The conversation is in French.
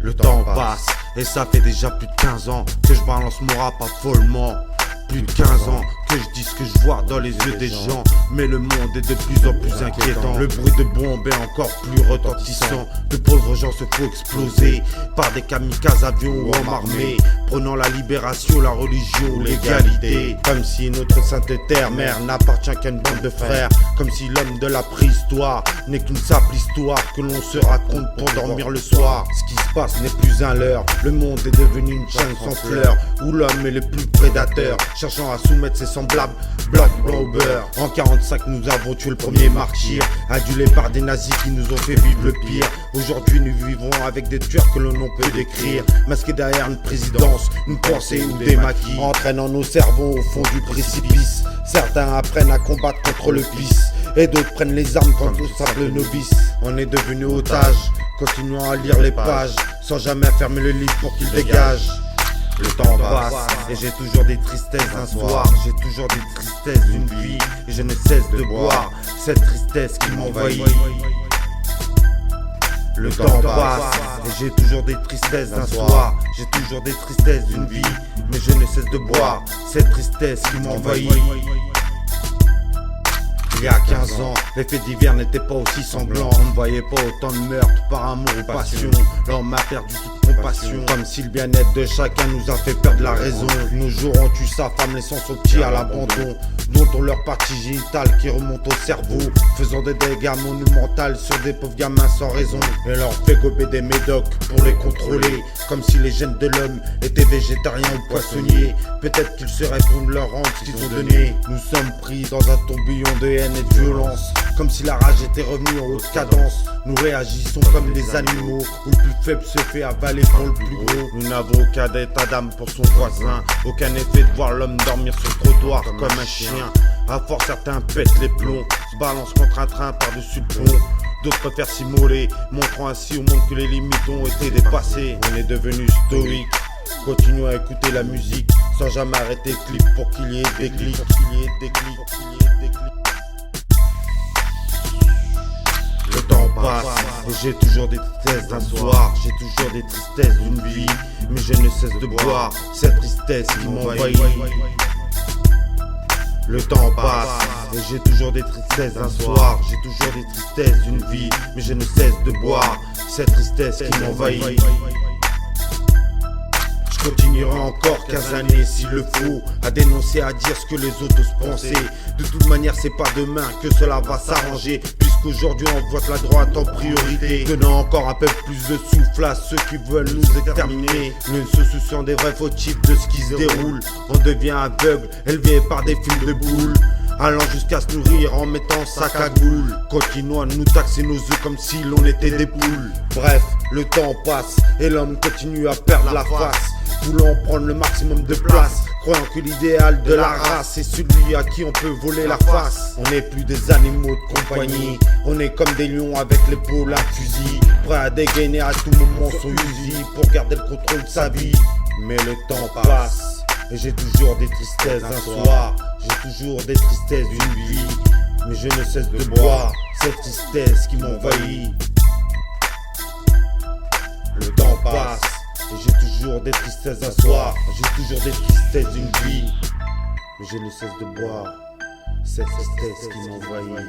Le temps passe et ça fait déjà plus de 15 ans que je balance mon rap affolement. Plus de 15 ans que je dis ce que je vois dans les yeux des gens. Mais le monde est de plus en plus inquiétant. Le bruit de bombes est encore plus retentissant. De pauvres gens se font exploser par des kamikazes, avions ou hommes armés, prenant la libération, la religion ou l'égalité. Comme si notre sainte terre-mère n'appartient qu'à une bande de frères. Comme si l'homme de la préhistoire n'est qu'une simple histoire que l'on se raconte pour dormir le soir. Ce qui se passe n'est plus un leurre. Le monde est devenu une chaîne sans fleurs, où l'homme est le plus prédateur, cherchant à soumettre ses semblables, black, blanc au beurre. En 45 nous avons tué le premier martyr, adulé par des nazis qui nous ont fait vivre le pire. Aujourd'hui nous vivons avec des tueurs que l'on peut décrire, masqués derrière une présidence, une pensée ou des maquis, entraînant nos cerveaux au fond du précipice. Certains apprennent à combattre contre le vice, et d'autres prennent les armes quant aux simples novices. On est devenu otages, continuant à lire les pages, sans jamais fermer le livre pour qu'il dégage. Le temps passe et j'ai toujours des tristesses d'un soir. J'ai toujours des tristesses d'une vie et je ne cesse de boire cette tristesse qui m'envahit. Le temps passe et j'ai toujours des tristesses d'un soir. J'ai toujours des tristesses d'une vie, mais je ne cesse de boire cette tristesse qui m'envahit. Il y a 15 ans, les faits divers n'étaient pas aussi sanglants. On ne voyait pas autant de meurtres par amour ou passion. L'homme a perdu toute compassion, comme si le bien-être de chacun nous a fait perdre la raison. Nos jours ont tué sa femme, laissant son petit à l'abandon, dont on leur partie génitale qui remonte au cerveau, faisant des dégâts monumentaux sur des pauvres gamins sans raison. Et leur fait gober des médocs pour les contrôler, comme si les gènes de l'homme étaient végétariens ou poissonniers. Peut-être qu'ils seraient pour leur rendre ce qu'ils ont donné. Nous sommes pris dans un tourbillon de haine et de violence, comme si la rage était revenue en haute cadence. Nous réagissons comme des animaux, où le plus faible se fait avaler pour le plus gros. Nous n'avons aucun état d'âme pour son voisin, aucun effet de voir l'homme dormir sur le trottoir comme un chien. À force certains pètent les plombs, se balancent contre un train par-dessus le pont. D'autres préfèrent s'immoler, montrant ainsi au monde que les limites ont été dépassées. On est devenu stoïque, continuons à écouter la musique sans jamais arrêter le clip pour qu'il y ait des clics. Le temps passe et j'ai toujours des tristesses d'un soir. J'ai toujours des tristesses d'une vie, mais je ne cesse de boire cette tristesse qui m'envahit. Le temps passe et j'ai toujours des tristesses d'un soir. J'ai toujours des tristesses d'une vie, mais je ne cesse de boire cette tristesse qui m'envahit. Je continuerai encore 15 années s'il le faut, à dénoncer, à dire ce que les autres osent penser. De toute manière c'est pas demain que cela va s'arranger, puisqu'aujourd'hui on vote la droite en priorité, donnant encore un peu plus de souffle à ceux qui veulent nous exterminer. Ne se souciant des vrais fautifs de ce qui se déroule, on devient aveugle, élevé par des fils de boules, allant jusqu'à se nourrir en mettant sa cagoule, continuant à nous taxer nos œufs comme si l'on était des poules. Bref, le temps passe et l'homme continue à perdre la face, voulant prendre le maximum de place, croyant que l'idéal de la race est celui à qui on peut voler la face. On n'est plus des animaux de compagnie, on est comme des lions avec l'épaule à fusil, prêt à dégainer à tout moment son fusil pour garder le contrôle de sa vie. Mais le temps passe et j'ai toujours des tristesses d'un soir. J'ai toujours des tristesses d'une vie, mais je ne cesse de boire cette tristesse qui m'envahit. Le temps passe et j'ai toujours des tristesses d'un soir. J'ai toujours des tristesses d'une vie, mais je ne cesse de boire cette tristesse qui m'envahit.